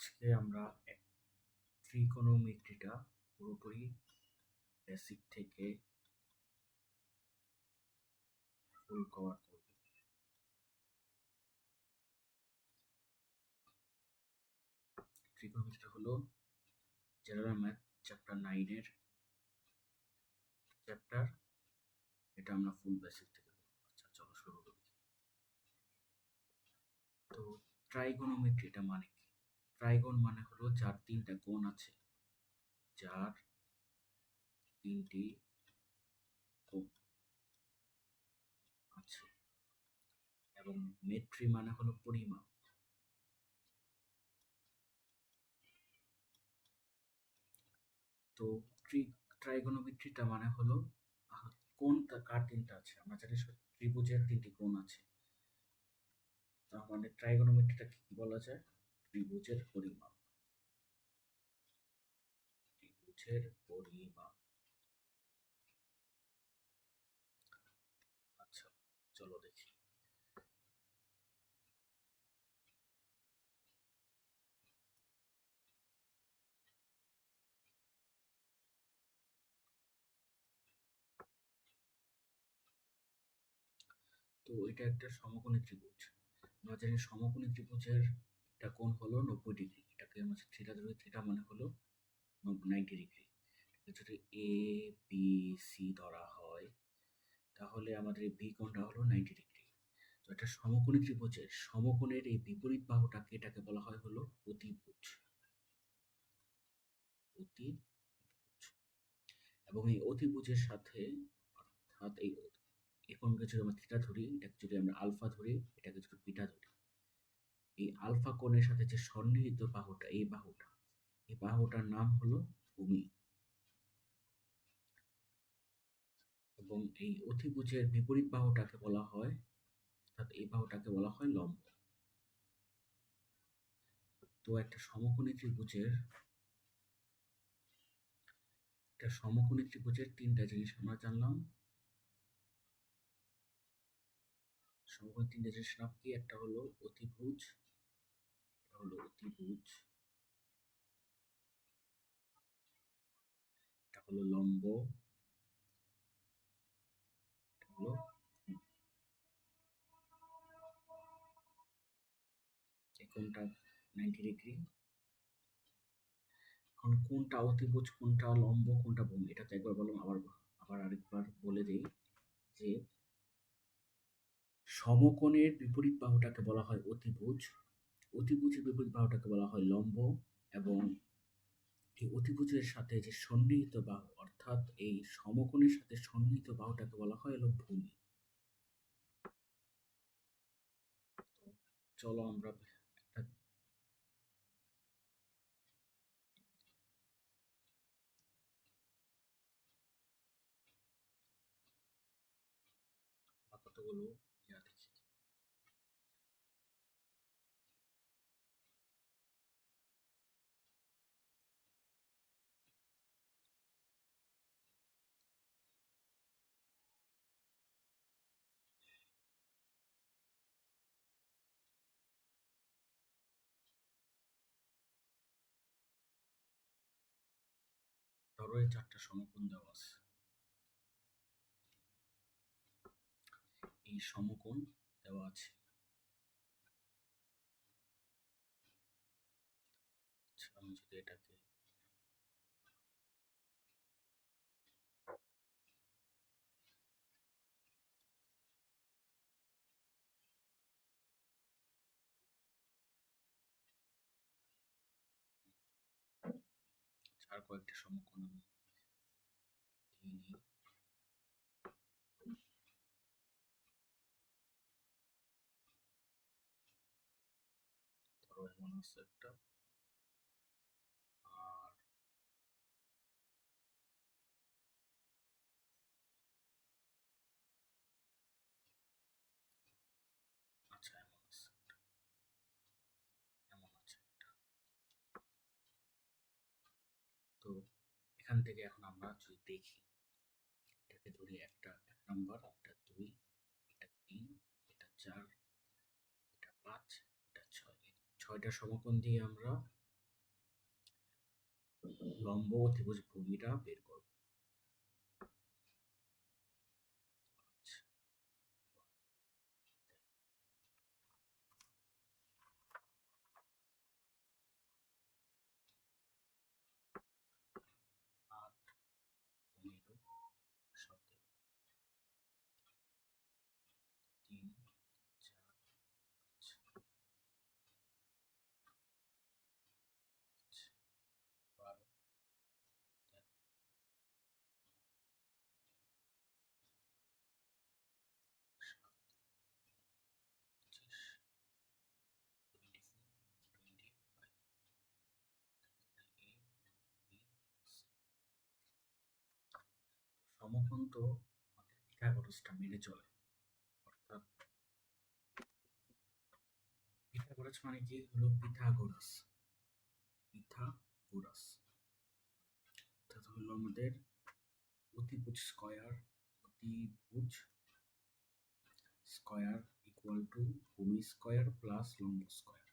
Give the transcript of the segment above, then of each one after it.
আজকে আমরা ট্রিগোনোমেট্রিটা পুরোপুরি বেসিক থেকে ফুল কভার করব। ট্রিগোনোমেট্রিটা হলো জেনারেল ম্যাথ চ্যাপ্টার 9 এর চ্যাপ্টার। এটা আমরা ফুল বেসিক থেকে পড়ব। আচ্ছা, চলো শুরু করি। তো ট্রাইগোনোমেট্রিটা মানে কি? ট্রাইগন মানে হলো যার তিনটা কোণ আছে, যার তিনটি কোণ আছে, এবং মেট্রি মানে হলো পরিমাপ। তো ট্রাইগোনোমেট্রিটা মানে হলো কোণ কার তিনটা আছে। আমরা জানি ত্রিভুজের তিনটি কোণ আছে, তার মানে ট্রাইগোনোমেট্রিটা কি বলা যায়? ত্রিভুজের পরিমাপ। ত্রিভুজের পরিমাপ। আচ্ছা, চলো দেখি। তো এটা একটা সমকোণী ত্রিভুজ। আমরা জানি সমকোণী ত্রিভুজের একটা কোণ হলো 90 ডিগ্রি। এটাকে আমরা থিটা ধরি, থিটা মানে হলো 90 ডিগ্রি। যদি এ বি সি ধরা হয়, তাহলে আমাদের এই বি কোণটা হলো 90 ডিগ্রি। তো এটা সমকোণী ত্রিভুজের সমকোণের এই বিপরীত বাহুটাকে এটাকে বলা হয় হলো অতিভুজ। অতিভুজ। এবং এই অতিভুজের সাথে, অর্থাৎ এই কোণকে যদি আমরা থিটা ধরি, এটাকে যদি আমরা আলফা ধরি, এটাকে যদি বিটা ধরি, এই আলফা কোণের সাথে যে সন্নিহিত বাহুটা, এই বাহুটার নাম হলো ভূমি। এবং এই অতিভুজের বিপরীত বাহুটাকে বলা হয়, অর্থাৎ এই বাহুটাকে বলা হয় লম্ব। তো একটা সমকোণী ত্রিভুজের তিনটা জিনিস আমরা জানলাম। সমকোণী তিনটা জিনিস নাম কি? একটা হলো অতিভুজ, এটা হলো লম্ব, এটা হলো এই কোণটা 90 ডিগ্রি। এখন কোনটা অতিভুজ, কোনটা লম্ব, কোনটা ভূমি, এটা তো একবার বললাম, আবার আরেকবার বলে দেই যে সমকোণের বিপরীত বাহুটাকে বলা হয় অতিভুজ, অতিভুজের বিপরীত বাহুটাকে বলা হয় লম্ব, এবং এই অতিভুজের সাথে যে সন্নিহিত বাহু, অর্থাৎ এই সমকোণের সাথে সন্নিহিত বাহুটাকে বলা হয় হলো ভূমি। চলো আমরা একটা কতগুলো দেখি। ধরো এই চারটা সমকোণ দেওয়া আছে, এই সমকোণ দেওয়া আছে। আচ্ছা, আমি যদি এটাকে আর কয়েকটি সমকোণ আমি দিয়ে নিই। ধরো এমন আছে একটা, আর আচ্ছা এমন আছে একটা, এমন আছে একটা। তো এখান থেকে এখন আমরা যদি দেখি, এটাকে ধরি একটা 1 নাম্বার, এটা 2, এটা 3, এটা 4, এটা 5, এটা 6। 6টা সমকোণ দিয়ে আমরা লম্ব অতিভুজ ভূমিটা বের করব। আচ্ছা, আর 15, 17, 3, 4, 5, 12, সমকোণ তো আমাদের পিথাগোরাসটা মেনে চলে। অর্থাৎ পিথাগোরাস মানে কি হলো পিথাগোরাস, পিথাগোরাস অর্থাৎ হলো আমাদের অতিভুজ স্কয়ার, অতিভুজ স্কয়ার ইকুয়াল টু ভূমি স্কয়ার প্লাস লম্ব স্কয়ার,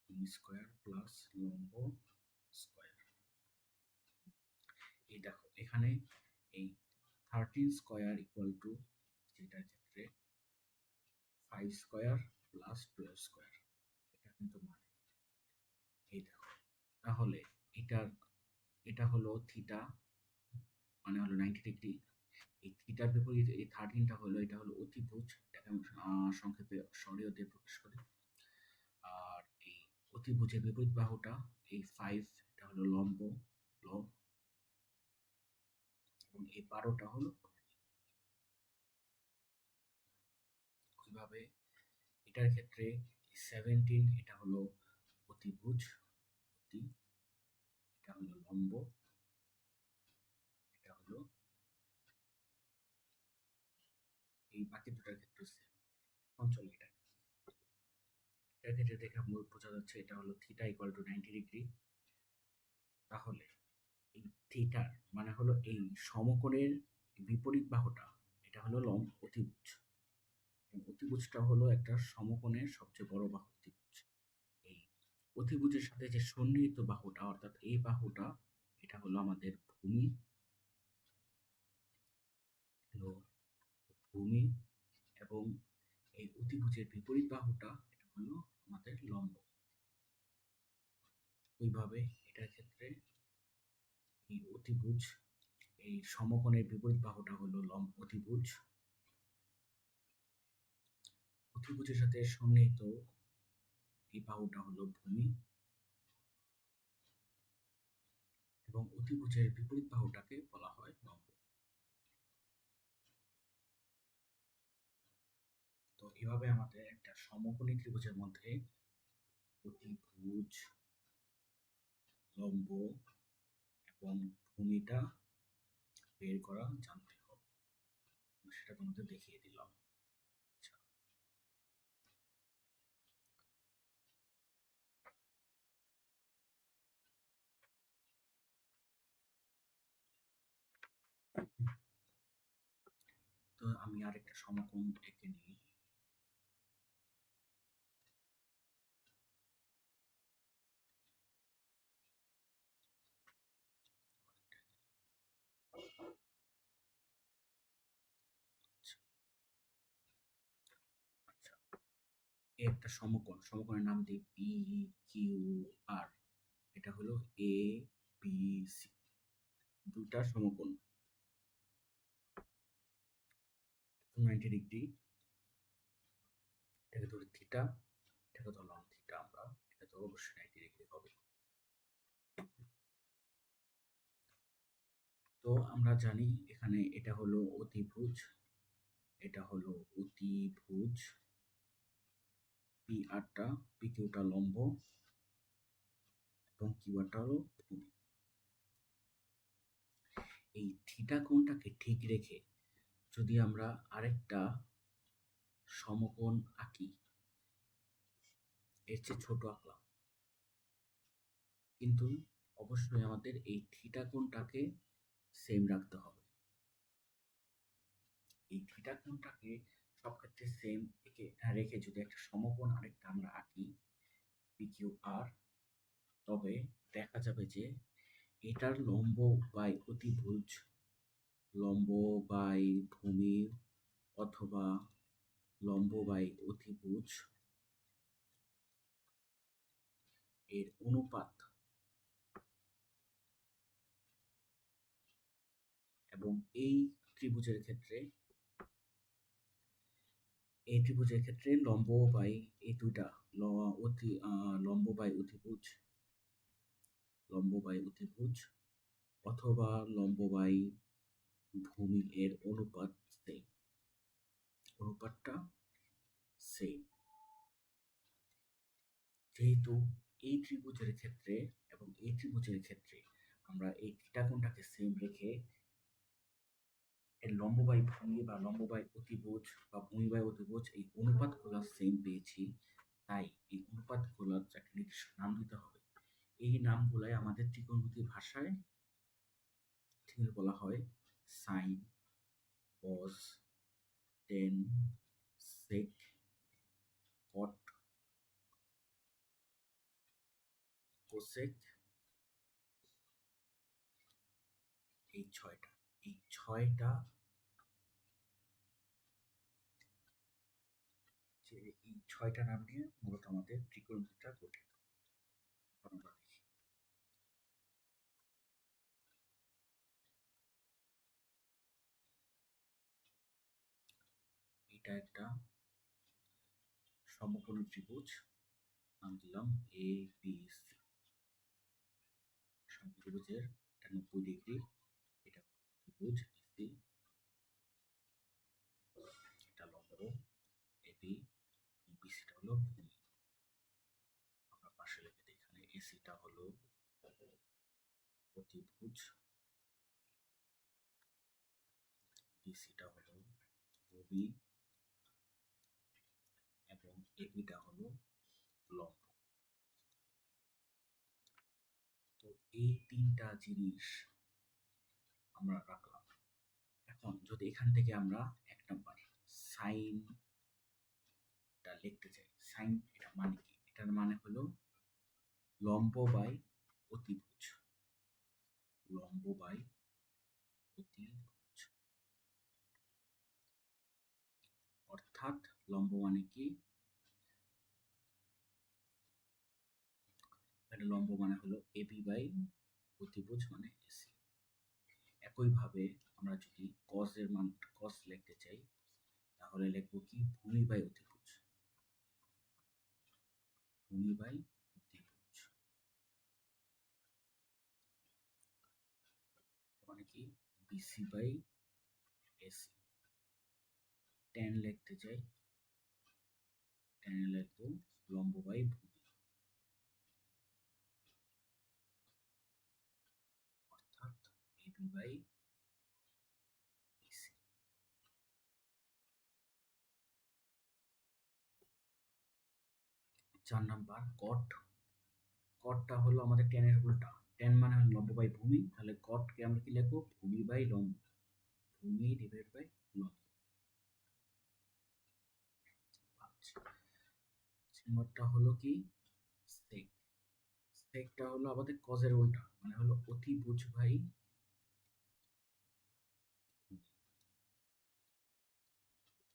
ভূমি স্কয়ার প্লাস লম্ব স্কয়ার। এই দেখো এখানে এই 13 স্কয়ার ইকুয়াল টু, যেটার ক্ষেত্রে 5 স্কয়ার প্লাস 12 স্কয়ার, এটা কিন্তু মানে এই দেখো, তাহলে এটার এটা হলো থিটা, মানে হলো 90 ডিগ্রি। এই থিটার বিপরীতে এই 13টা হলো, এটা হলো অতিভুজ, এটাকে আমি সংক্ষেপে সরিয়ে দিয়ে প্রকাশ করি। আর এই অতিভুজের বিপরীত বাহুটা এই 5, এটা হলো লম্ব লব, এবং এই 12টা হলো ওইভাবে। এটার ক্ষেত্রে 17, এটা হলো অতিভুজ, অতি, এটা হলো লম্ব, এটা হলো এই বাকি দুটার ক্ষেত্রে সেম। এখন চলো এটার ক্ষেত্রে দেখে বোঝা যাচ্ছে এটা হলো থিটা ইকুয়াল টু 90 ডিগ্রি। তাহলে এই থিটার মানে হলো এই সমকোণের বিপরীত বাহুটা, এটা হলো অতিভুজ, এবং অতিভুজটা হলো একটা সমকোণের সবচেয়ে বড় বাহু অতিভুজ। এই অতিভুজের সাথে যে সন্নিহিত বাহুটা, অর্থাৎ এই বাহুটা, এটা হলো আমাদের ভূমি, হলো ভূমি, এবং এই অতিভুজের বিপরীত বাহুটা এটা হলো আমাদের লম্ব। ওইভাবে এটার ক্ষেত্রে এই অতিভুজ, এই সমকোণের বিপরীত বাহুটা হলো অতিভুজ, অতিভুজের সাথে সন্নিহিত এই বাহুটা হলো ভূমি, এবং অতিভুজের বিপরীত বাহুটাকে বলা হয় লম্ব। তো এভাবে আমাদের একটা সমকোণী ত্রিভুজের মধ্যে অতিভুজ, লম্ব এবং ভূমিটা বের করা জানতে হবে, সেটা তোমাদের দেখিয়ে দিলাম। আচ্ছা, তো আমি আরেকটা সমকোণ এঁকে নিই। আচ্ছা, এই একটা সমকোণ, সমকোণের নাম দিই পি কিউ আর। এটা হলো এ বি সি, দুটা সমকোণ 90 ডিগ্রি। এটাকে ধরি থিটা, এটাকে ধরলাম থিটা আমরা, এটা তো অবশ্যই 90 ডিগ্রি হবে। তো আমরা জানি এখানে এটা হলো অতিভুজ, এটা হলো অতিভুজ, পি আরটা, পি কিউটা লম্ব, এবং কিউ আরটা হলো ভূমি। এই থিটা কোণটাকে ঠিক রেখে যদি আমরা আরেকটা সমকোণ আঁকি, এর চেয়ে ছোট আঁকলাম, কিন্তু অবশ্যই আমাদের এই থিটা কোণটাকে সেম রাখতে হবে। এই থিটা কোণটাকে সব ক্ষেত্রে সেম রেখে যদি একটা সমকোণ আরেকটা আমরা আঁকি পি কিউ আর, তবে দেখা যাবে যে এটার লম্ব বাই অতিভুজ, লম্ব বাই ভূমি অথবা লম্ব বাই অতিভুজ এর অনুপাত এবং এই ত্রিভুজের ক্ষেত্রে লম্ব বাই এই দুইটা লম্ব বাই অতিভুজ, লম্ব বাই অতিভুজ অথবা লম্ব বাই ভূমি এর অনুপাতটা সেম। যেহেতু এই ত্রিভুজের ক্ষেত্রে এবং এই ত্রিভুজের ক্ষেত্রে আমরা এই থিটা কোণটাকে সেম রেখে এর লম্ব বাই ভূমি বা লম্ব বাই অতিভুজ বা ভূমি বাই অতিভুজ এই অনুপাতগুলো সেম পেয়েছি, তাই এই অনুপাতগুলোর একটা নির্দিষ্ট নাম দিতে হবে। এই নামগুলাই আমাদের ত্রিকোণমিতির ভাষায় ঠিক বলা হয় সাইন, কস, টেন, সেক, কট, কোসেক। এই ছয়টা এই ছয়টা এই ছয়টা নাম নিয়ে মূলত আমাদের ত্রিকোণমিতিটা গঠিত। এখন আমরা দেখি এটা একটা সমকোণী ত্রিভুজ, নাম দিলাম এ বি সি। সমত্রিভুজের এটা 90 ডিগ্রি, এটা ত্রিভুজ এসি, এটা লম্ব এবি, বিসিটা হলো ভূমি। আমরা পাশে লিখে দিই, এখানে এসিটা হলো প্রতিভুজ, বিসিটা হলো ভূমি এবং এবিটা হলো লম্ব। তো এই তিনটা জিনিস আমরা রাখলাম। এখন যদি এখান থেকে আমরা 1 নাম্বার সাইনটা লিখতে চাই, সাইন এটা মানে কি? এটার মানে হলো লম্ব বাই অতিভুজ, লম্ব বাই অতিভুজ। অর্থাৎ লম্ব মানে কি? এটা লম্ব মানে হলো এবি বাই অতিভুজ মানে এসি। একইভাবে আমরা যদি কস এর মান কস লিখতে চাই তাহলে লিখবো কি? ভূমি বাই অতিভুজ, ভূমি বাই অতিভুজ মানে কি? BC by AC. ট্যান লিখতে চাই, ট্যান লিখবো লম্ব বাই ভূমি, অর্থাৎ এবি বাই এসি। 4 নাম্বার কট। কটটা হলো আমাদের ট্যানের উল্টা, ট্যান মানে হলো লম্ব বাই ভূমি, তাহলে কটকে আমরা কি লিখবো? ভূমি বাই লম্ব, ভূমি ডিভাইড বাই লম্ব। 5 নাম্বারটা হলো কি? সেক। সেকটা হলো আমাদের কজের উল্টা, মানে হলো অতিভুজ বাই ভূমি,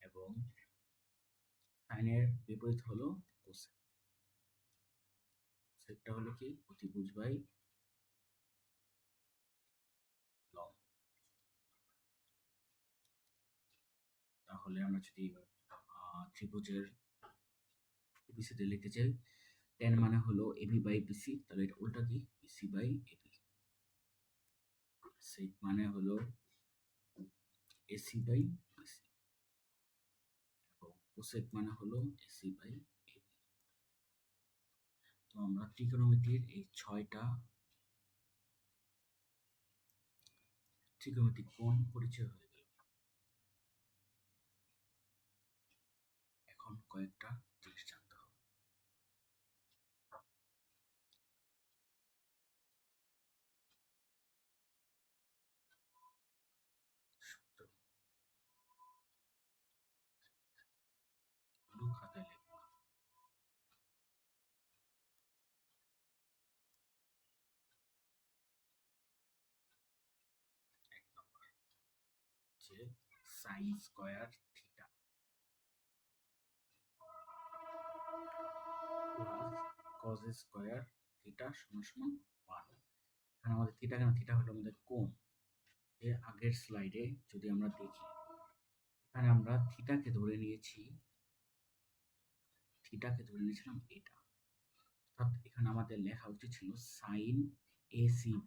এবং সাইনের বিপরীত হলো কোসেক। সেকটা হলো কি? অতিভুজ বাই লম্ব। তাহলে আমরা যদি ত্রিভুজের বিসিতে লিখতে চাই, টেন মানে হলো এবি বাই বিসি, তাহলে এটা উল্টা কি? BC by AB. সেক মানে হলো এসি বাই বিসি এবং কোসেক মানে হলো এসি বাই এবি। তো আমরা ত্রিকোণমিতির এই 6টা ত্রিকোণমিতিক কোণ পরিচয় হয়ে গেল। এখন কয়েকটা জিনিস জানতে হবে। সূত্র খাতায় লিখব। Sine square theta plus cos square theta সমান সমান 1। এখানে আমাদের থিটা কেন? থিটা হলো আমাদের কোণ। যে আগের স্লাইডে যদি আমরা দেখি, এখানে আমরা থিটাকে ধরে নিয়েছিলাম এটা, অর্থাৎ এখানে আমাদের লেখা উচিত ছিল সাইন এসিবি।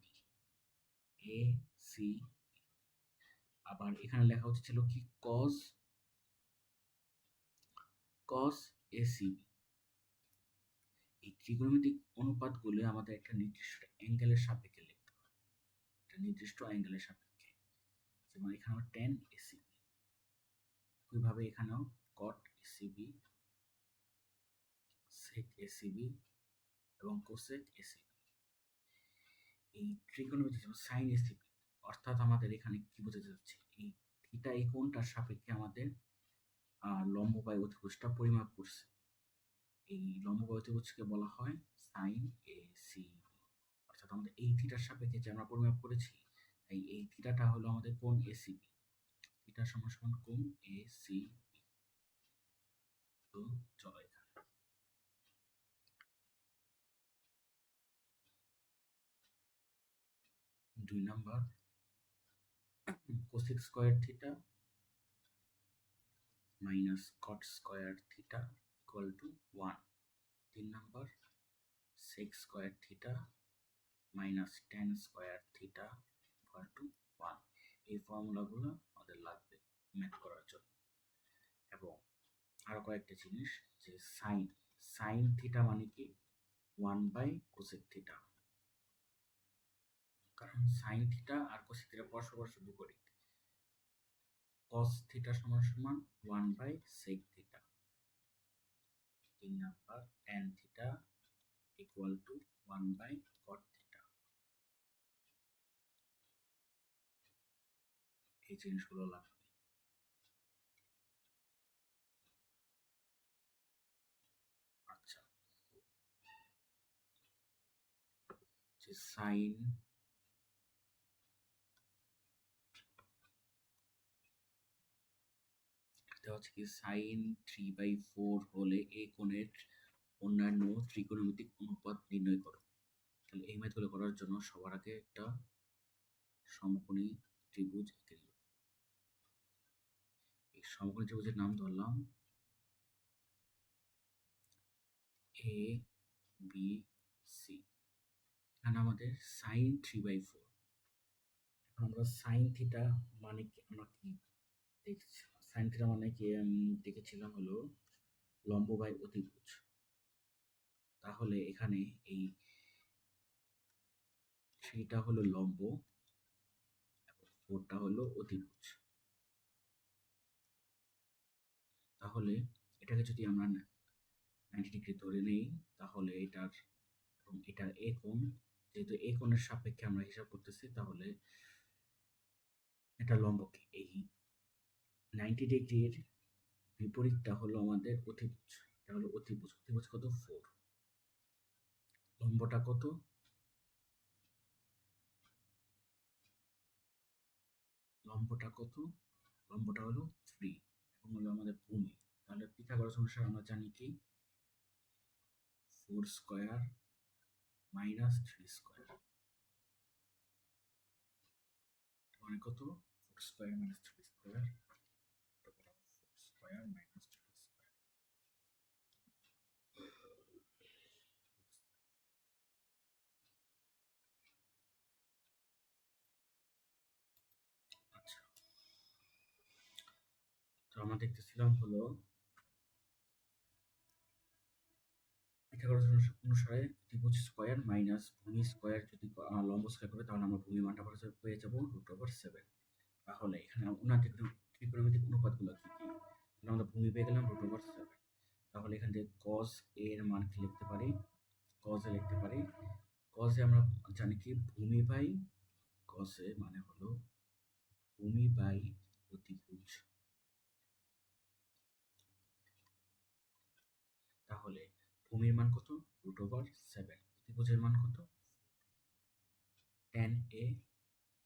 আবার এখানে লেখা উচিত ছিল কি কজ এসিবি। এই ত্রিকোণমিতিক অনুপাতগুলো আমাদের একটা নির্দিষ্ট অ্যাঙ্গেলের সাপেক্ষে লিখতে হবে, একটা নির্দিষ্ট অ্যাঙ্গেলের সাপেক্ষে। যেমন এখানে টেন এসিবি, একইভাবে এখানেও কট এসিবি, সেক এসিবি এবং কোসেক এসিবি। এই ত্রিকোণমিতিক যেমন সাইন এসিবি, অর্থাৎ আমাদের এখানে কি বোঝাতে যাচ্ছে, এই থিটা এই কোণটার সাপেক্ষে আমাদের লম্ব বাই অতিভুজটা পরিমাপ করছে। এই লম্ব বাই অতিভুজকে বলা হয় সাইন এসিবি। অর্থাৎ আমাদের এই থিটার সাপেক্ষে যে আমরা পরিমাপ করেছি, তাই এই থিটাটা হলো আমাদের কোণ এসিবি। থিটা সমান সমান কোণ এসিবি। তো চলো এখানে 2 number cosec square theta minus cot square theta equal to 1। 3 number sec square theta minus tan square theta equal to 1। এই ফর্মুলাগুলো আমাদের লাগবে ম্যাথ করার জন্য। এবং আরো কয়েকটা জিনিস, যে সাইন থিটা মানে কি 1 বাই কোসেক থিটা, কারণ সাইন থিটা আর কোসেক থিটা পরস্পর বিপরীত। কস থিটা সমান সমান 1 by sec theta. 3 number tan theta equal to 1 by cot theta. এই জিনিসগুলো লাগবে। আচ্ছা, যে সাইন হচ্ছে কি সাইন 3/4 হলে এই কোণের অন্যান্য ত্রিকোণমিতিক অনুপাত নির্ণয় করো। তাহলে এই ম্যাথগুলো করার জন্য সবার আগে একটা সমকোণী ত্রিভুজ এঁকে নিব। এই সমকোণী ত্রিভুজের নাম ধরলাম এ বি সি। এখানে আমাদের সাইন 3/4। এখন আমরা সাইন থিটা মানে কি আমরা কি দেখছি, সাইন থিটা মানে কি দেখেছিলাম হলো লম্ব বাই অতিভুজ। তাহলে এখানে এই থ্রিটা হলো লম্ব এবং ফোরটা হলো অতিভুজ। তাহলে এটাকে যদি আমরা 90 ডিগ্রি ধরে নেই, তাহলে এটার এবং এটার এ কোণ, যেহেতু এ কোণের সাপেক্ষে আমরা হিসাব করতেছি, তাহলে এটা লম্বকে এই 90 ডিগ্রির বিপরীতটা হলো আমাদের অতিভুজ। এটা হলো অতিভুজ। অতিভুজ কত? 4। লম্বটা কত? লম্বটা হলো 3 এবং হলো আমাদের ভূমি। তাহলে পিথাগোরাস অনুসারে আমরা জানি কি 4 স্কয়ার মাইনাস 3 স্কয়ার মানে কত? 4 square minus 3 square 4 square minus 3 square. আচ্ছা, তো আমরা দেখতেছিলাম হলো পিথাগোরাস অনুসারে ত্রিভুজ স্কয়ার মাইনাস ভূমি স্কয়ার যদি লম্ব স্কয়ার করে, তাহলে আমরা ভূমি মানটা পেয়ে যাব √7। তাহলে এখানে ওনার ত্রিকোণমিতিক অনুপাতগুলো কি কি? তাহলে আমরা ভূমি পেয়ে গেলাম √7। তাহলে এখান থেকে cos a এর মান কি লিখতে পারি? cos a লিখতে পারি। cos a আমরা জানি কি ভূমি বাই, cos a মানে হলো ভূমি বাই অতিভুজ। তাহলে ভূমির মান কত? √7। অতিভুজের মান কত? tan a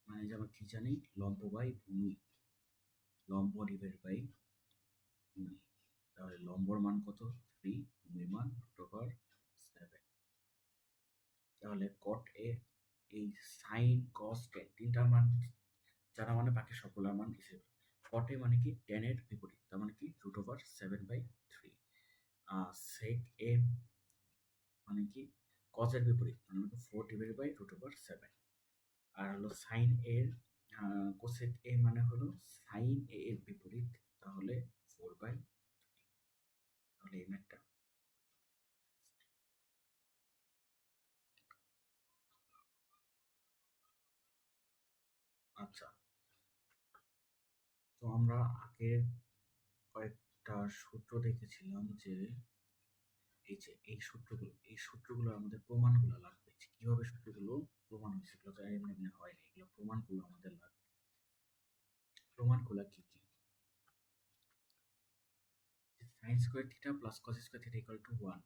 মানে যে আমরা কি জানি লম্ব বাই ভূমি। লম্ব ডিভাইড বাই ভূমি। তাহলে লম্বর মান কত? 3, ভূমির মান √7। তাহলে cot a, এই সাইন কস টেন তিনটার মান জানা মানে বাকি সবগুলোর মান হিসেবে cot a মানে কি tan এর বিপরীত, তার মানে কি √7/3। sec a মানে কি cos এর বিপরীত, মানে 4/√7। আর হলো সাইন এর কোসেক এ মানে হলো সাইন এ এর বিপরীত, তাহলে 4/3। তাহলে এই ম্যাথটা। আচ্ছা, তো আমরা আগের কয়েকটা সূত্র দেখেছিলাম যে এই সূত্রগুলো আমাদের প্রমাণগুলো লাগবে, যে কিভাবে সূত্রগুলো প্রমাণ হয়েছে, এগুলো তো এমনি এমনি হয়নি, এগুলো প্রমাণগুলো আমাদের লাগবে। প্রমাণগুলো কি কি? Sign square theta plus cos square theta equal to 1।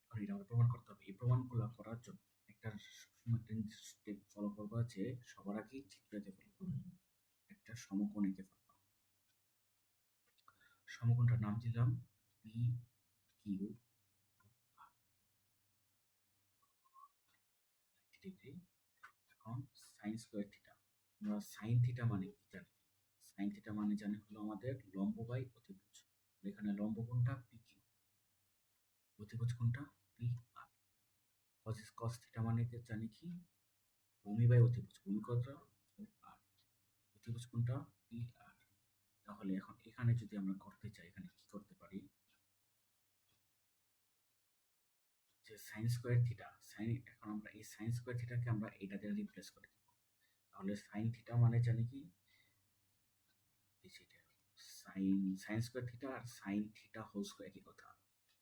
এখন এটা আমাদের প্রমাণ করতে হবে। এই প্রমাণগুলো করার জন্য একটা সবসময় একটা স্টেপ ফলো করবা, যে সবার আগে চিত্র এঁকে ফেলবো, একটা সমকোণ এঁকে ফেলবো। সমকোণটার নাম দিলাম পি কিউ ডিগ্রি। এখন সাইন স্কোয়ার থিটা, আমরা সাইন থিটা মানে কি জানি? সাইন থিটা মানে জানি হলো আমাদের লম্ব বাই অতিভুজ। এখানে লম্ব কোণটা পি কিউ, অতিভুজ কোণটা পি আর। কস থিটা মানে জানি কি ভূমি বাই অতিভুজ, ভূমি কতটা কিউ আর, অতিভুজ কোণটা পি আর। তাহলে এখন এখানে যদি আমরা করতে চাই, এখানে কি করতে পারি, যে সাইন স্কোয়ার থিটা, এখন আমরা এই সাইন স্কোয়ার থিটাকে আমরা এটা দিয়ে রিপ্লেস করে দিব। তাহলে সাইন থিটা মানে জানি কি সাইন সাইন স্কোয়ার থিটা আর সাইন থিটা হোল স্কোয়ার একই কথা,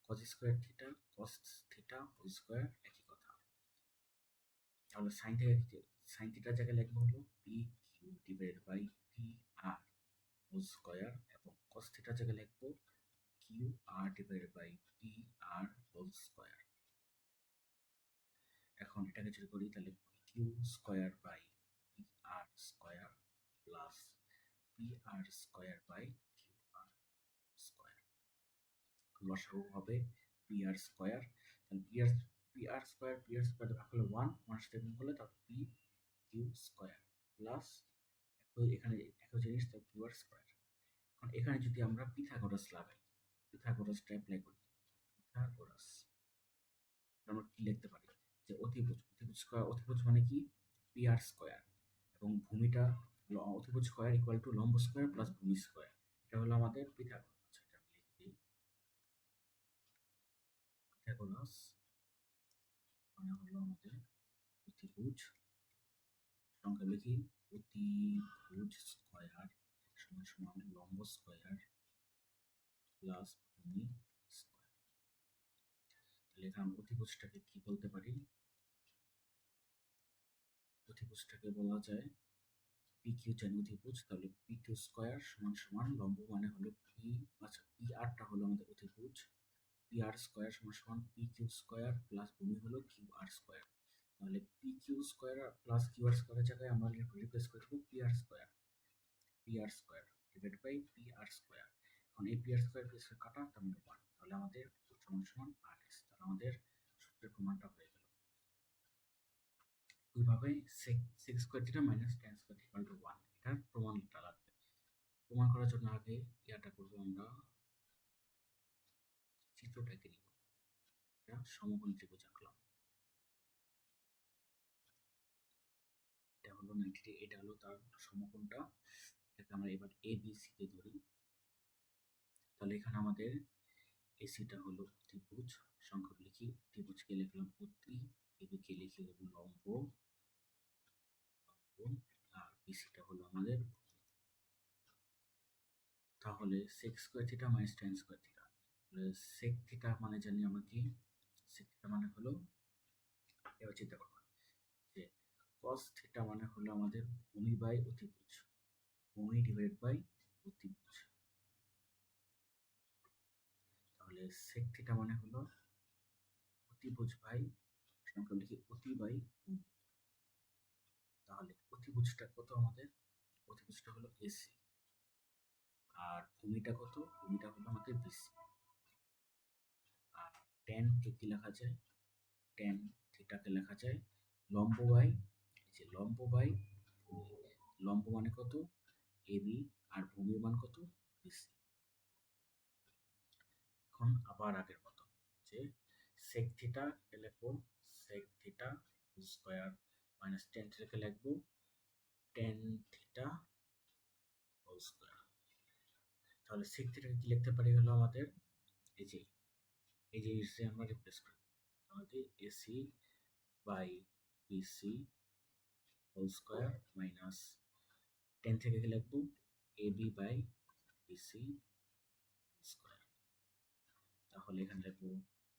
cos square theta cos theta whole square একই কথা। তাহলে সাইন থিটার জায়গায় লিখবো হলো p q divide by p r whole square, এবং কস থিটার জায়গায় লিখবো q r divide by p r whole square. এখন এটাকে যদি করি, তাহলে q square by p r square plus p r square by q r square, লসাগু হবে পি আর স্কোয়ার। তাহলে পি আর স্কোয়ার ভাগ হলে 1 সাথে গুণ করলে তারপর পি কিউ স্কোয়ার প্লাস এখানে একই জিনিস, তার কিউ আর স্কোয়ার। এখন এখানে যদি আমরা পিথাগোরাস লাগাই, পিথাগোরাসটা অ্যাপ্লাই করি, পিথাগোরাস আমরা কি লিখতে পারি, যে অতিভুজ মানে কি পি আর স্কোয়ার, এবং ভূমিটা অতিভুজ স্কোয়ার ইকুয়াল টু লম্ব স্কোয়ার প্লাস ভূমি স্কোয়ার। এটা হলো আমাদের পিথাগোরাস। আচ্ছা, এটা আমি লিখে দিই, পিথাগোরাস মানে হলো আমাদের অতিভুজ, সংখ্যা লিখি অতিভুজ স্কোয়ার সমান সমান লম্ব স্কোয়ার প্লাস ভূমি স্কোয়ার। তাহলে এখানে অতিভুজটাকে কি বলতে পারি, অতিভুজটাকে বলা যায় পি কিউ জানি অতিভুজ, তাহলে পি কিউ স্কোয়ার সমান সমান লম্ব মানে হলো পি, আচ্ছা পি আরটা হলো আমাদের অতিভুজ, পি আর স্কোয়ার সমান সমান পি কিউ স্কোয়ার প্লাস ভূমি হলো কিউ আর স্কোয়ার। তাহলে p q square plus q r স্কোয়ারের জায়গায় আমরা রিপ্লেস করে দেবো p r square, p r square divide by p r square. এখন এই p r square p square কাটা, তার মানে 1। তাহলে আমাদের সমান সমান আর এস। তাহলে আমাদের সূত্রের প্রমাণটা হয়ে গেল। ওইভাবে sec square theta minus tan square theta equal to 1, এটার প্রমাণটা লাগবে। প্রমাণ করার জন্য আগে ইয়াটা করবো, আমরা চিত্রটাকে নিব, এটা সমকোণ ত্রিভুজ আঁকলাম, এটা হলো 90 ডিগ্রি, এটা হলো তার সমকোণটা। এটাকে আমরা এবার এ বি সি তে ধরি। তাহলে এখানে আমাদের এসিটা হলো ত্রিভুজ, সংখ্যক লিখি, ত্রিভুজকে লিখলাম অতি, এবিকে লিখে লম্ব, আর বিসিটা হলো আমাদের। তাহলে sec square theta minus tan square theta, sec theta মানে জানি আমরা কি, সেক থিটা মানে হলো, এবার চিন্তা করবো যে কস থিটা মানে হলো আমাদের ভূমি বাই অতিভুজ, ভূমি ডিভাইড বাই অতিভুজ। তাহলে সেক থিটা মানে হলো অতিভুজ বাই, সংখ্যা লিখি অতি বাই ভূমি। তাহলে অতিভুজটা কত আমাদের, অতিভুজটা হলো এসি, আর ভূমিটা কত? ভূমিটা হলো আমাদের বিসি। আর ট্যান কে কি লেখা যায়? ট্যান থিটাকে লেখা যায় লম্ব বাই, এই যে লম্ব বাই ভূমি। লম্ব মানে কত? এবি। আর ভূমির মান কত? বিসি। এখন আবার আগের মতো যে সেক থিটা কে লিখবো sec theta square minus tan থিটাকে লিখবো টেন থিটা হোল স্কোয়ার। তাহলে সেক থিটাকে কি লিখতে পারি হলো আমাদের এই যে এসে আমরা রিপ্লেস করি, আমাদের AC by BC whole square minus tan থেকে কি লিখবো এবি বাই বিসি স্কোয়ার। তাহলে এখানে লিখবো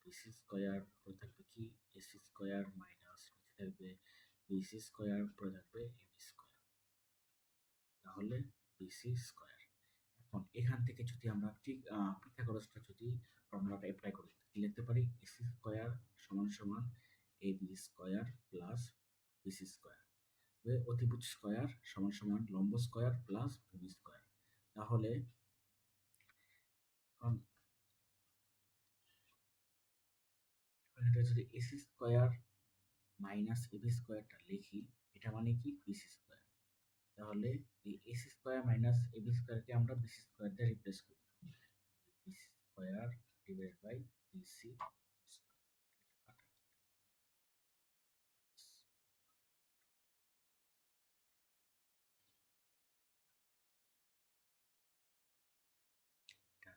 বিসি স্কোয়ার পরে থাকবে কি এসি স্কোয়ার মাইনাস নিচে থাকবে বিসি স্কোয়ার পরে থাকবে এবি স্কোয়ার, তাহলে বিসি স্কোয়ার। এখন এখান থেকে যদি আমরা ঠিক পিথাগোরাসটা যদি ফর্মুলাটা অ্যাপ্লাই করি কি লিখতে পারি এসি স্কোয়ার সমান সমান AB square plus BC square, অতিভুজ স্কোয়ার সমান সমান লম্ব স্কোয়ার প্লাস ভূমি স্কোয়ার। তাহলে এটা যদি এসি স্কোয়ার মাইনাস এবি স্কোয়ারটা লিখি এটা মানে কি বিসি স্কোয়ার। তাহলে এই এসি স্কোয়ার মাইনাস এবি স্কোয়ারকে আমরা বিসি স্কোয়ার দিয়ে রিপ্লেস করি, BC square divide by BC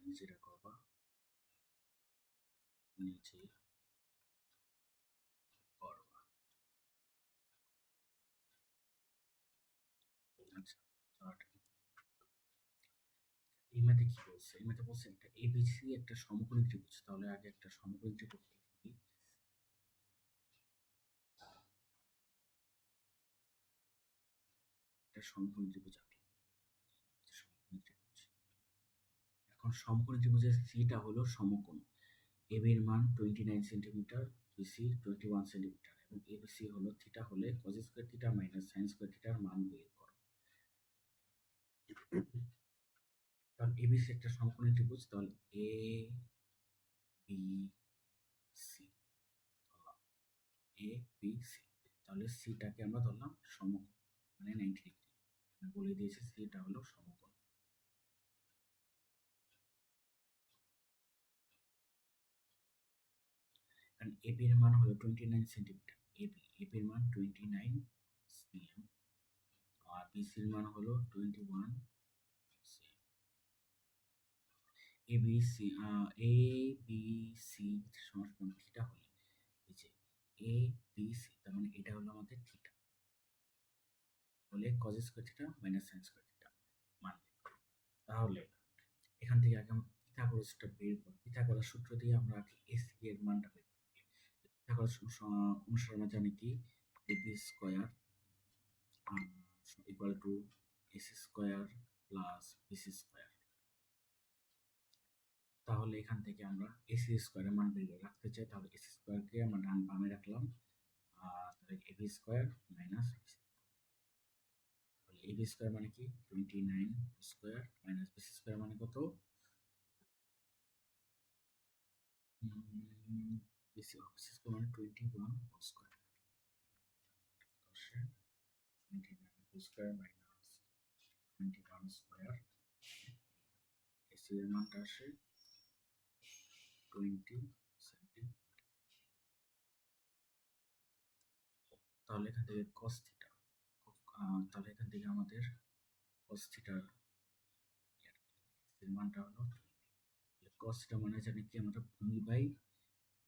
নিজেরা করবা নিজে করবা। আচ্ছা এই ম্যাথে কি বলছে? এই ম্যাথে বলছে একটা এবিসি একটা সমকোণী ত্রিভুজ। তাহলে আগে একটা সমকোণী ত্রিভুজ লিখি, একটা সমকোণী ত্রিভুজ আঁকলাম, সমকোণী ত্রিভুজ। এখন সমকোণী ত্রিভুজের সিটা হলো সমকোণ, এবি এর মান 29 সেন্টিমিটার, বিসি 21 সেন্টিমিটার এবং এবিসি হলো থিটা হলে cos square theta minus sin square থিটার মান বের করো। কারণ এবিসি একটা সমকোণী ত্রিভুজ, তাহলে এ বি সি ধরলাম এ বি সি, তাহলে সিটাকে আমরা ধরলাম সমকোণ মানে 90 ডিগ্রি। এখানে বলে দিয়েছে সিটা হলো সমকোণ। কারণ এবি এর মান হলো 29 সেন্টিমিটার, এবির মান 29 সিএম আর বিসির মান হলো 21 CM. ABC A B C সমান থিটা হলে এই যে এ বি সি তার মানে এটা হলো আমাদের থিটা হলে cos square theta minus sin square theta মান বের করো। তাহলে এখান থেকে আগে আমরা পিথাগোরাসটা বের করি, পিথাগোরাস সূত্র দিয়ে আমরা আগে এসি এর মানটা বের করি। পিথাগোরাস অনুসারে আমরা জানি কি AB square equal to AC square plus BC square. তাহলে এখান থেকে আমরা এসি স্কয়ারের মান বের করে রাখতে চাই, তাহলে এসি স্কয়ারকে আমরা ডান বামে রাখলাম, তাহলে এবি স্কয়ার মাইনাস তাহলে এবি স্কয়ার মানে কি 29 স্কয়ার মাইনাস বিসি স্কয়ার মানে কত বিসি স্কয়ার মানে 21 square, 29 square minus 21 square, AC এর মানটা আসে 20 সেন্টিমিটার। তাহলে এখান থেকে cos থিটা, তাহলে এখান থেকে আমাদের cos থিটার এর মানটা হলো 20। cos থিটা মানে জানি কি আমরা ভূমি বাই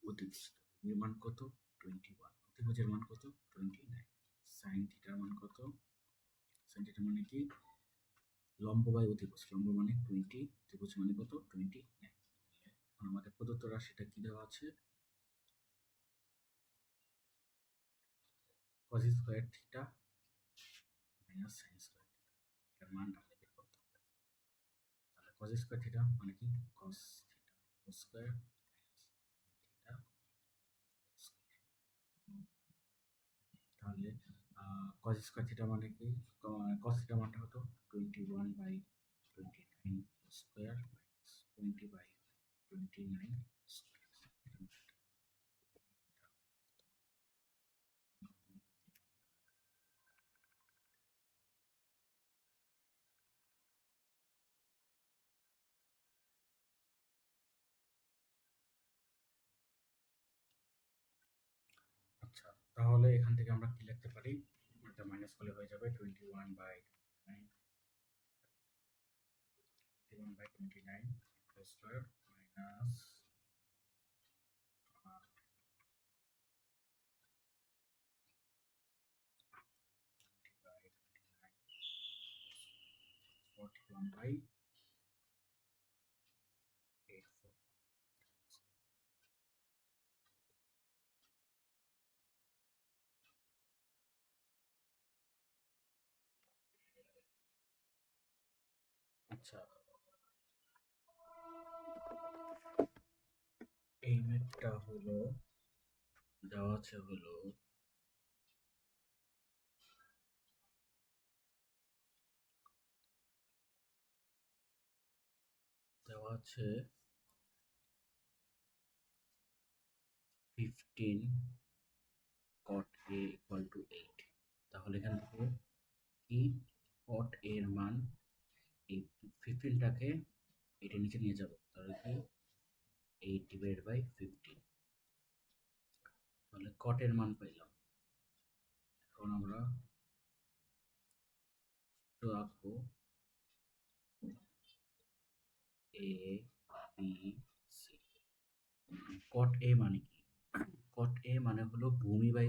অতিভুজ, ভূমির মান কত 21, অতিভুজের মান কত 29, sin থিটার মান কত, sin থিটা মানে কি লম্ব বাই অতিভুজ, লম্ব মানে 20, অতিভুজ মানে কত 29। এখন আমাদের প্রদত্ত রাশিটা কি দেওয়া আছে cos square theta minus sin square theta, এর মানটা আমাদের বের করতে হবে। তাহলে cos স্কয়ার থিটা মানে কি cos থিটা whole square theta whole square. তাহলে cos স্কয়ার থিটা মানে কি cos থিটা মানটা হতো 21/29 স্কোয়ার মাইনাস 20/29 স্কোয়ার। আচ্ছা, তাহলে এখান থেকে আমরা কি লিখতে পারি? এটা মাইনাস করলে হয়ে যাবে 21/29 স্কোয়ার মাইনাস 41/84। আচ্ছা, এই ম্যাথটা হলো দেওয়া আছে হলো দেওয়া আছে 15 cot a equal to 8। তাহলে এখান থেকে কি cot a এর মান এই 15টাকে এটা নিচে নিয়ে যাব, তাহলে কি 8/15। তাহলে cot এর মান পাইলাম। এখন আমরা রাখবো a b c। cot a মানে কি? cot a মানে হলো ভূমি বাই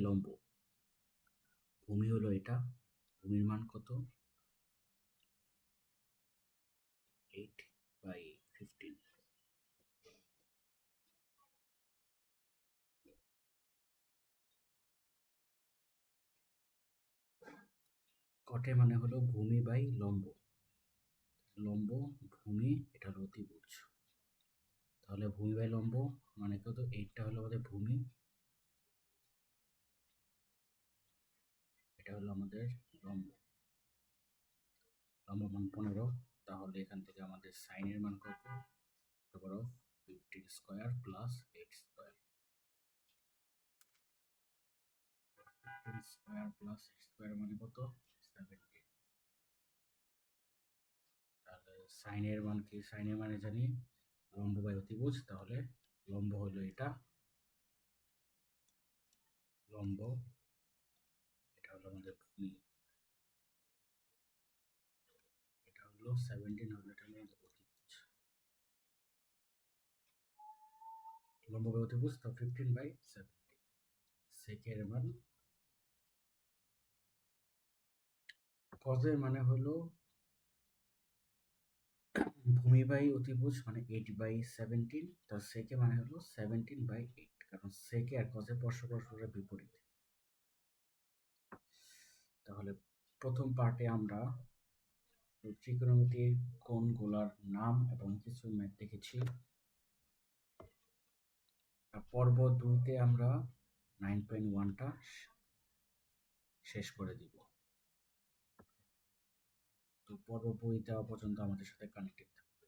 লম্ব। ভূমি হলো এটা, ভূমির মান কত? 8/15। কটে মানে হলো ভূমি বাই লম্ব, লম্ব ভূমি, এটা হলো অতিভুজ। তাহলে ভূমি বাই লম্ব মানে কত? 8টা হলো আমাদের ভূমি, এটা হলো আমাদের লম্ব। লম্ব মান 15। তাহলে এখান থেকে আমাদের সাইনের মান কত? √ 15 square plus 8 square. 15 square plus 8 square মানে কত? 17। তাহলে সাইনের মান কি? সাইনের মানে জানি লম্ব বাই অতিভুজ। তাহলে লম্ব হলো এটা, লম্ব, এটা হলো আমাদের ভূমি, এটা হলো 17, হলো এটা হলো আমাদের অতিভুজ। লম্ব বাই অতিভুজ, তো 15/17। সেকের মান কজের মানে হলো ভূমি বাই অতিভুজ মানে 8/17, তার সেকে মানে হলো 17/8, কারণ সেকে আর কজের পরস্পরের বিপরীত। তাহলে প্রথম পার্টে আমরা ত্রিকোণমিতির কোণগুলোর নাম এবং কিছু ম্যাথ দেখেছি। পর্ব 2তে আমরা 9.1টা শেষ করে দিব। তো পর্ব বই দেওয়া পর্যন্ত আমাদের সাথে কানেক্টেড থাকবে।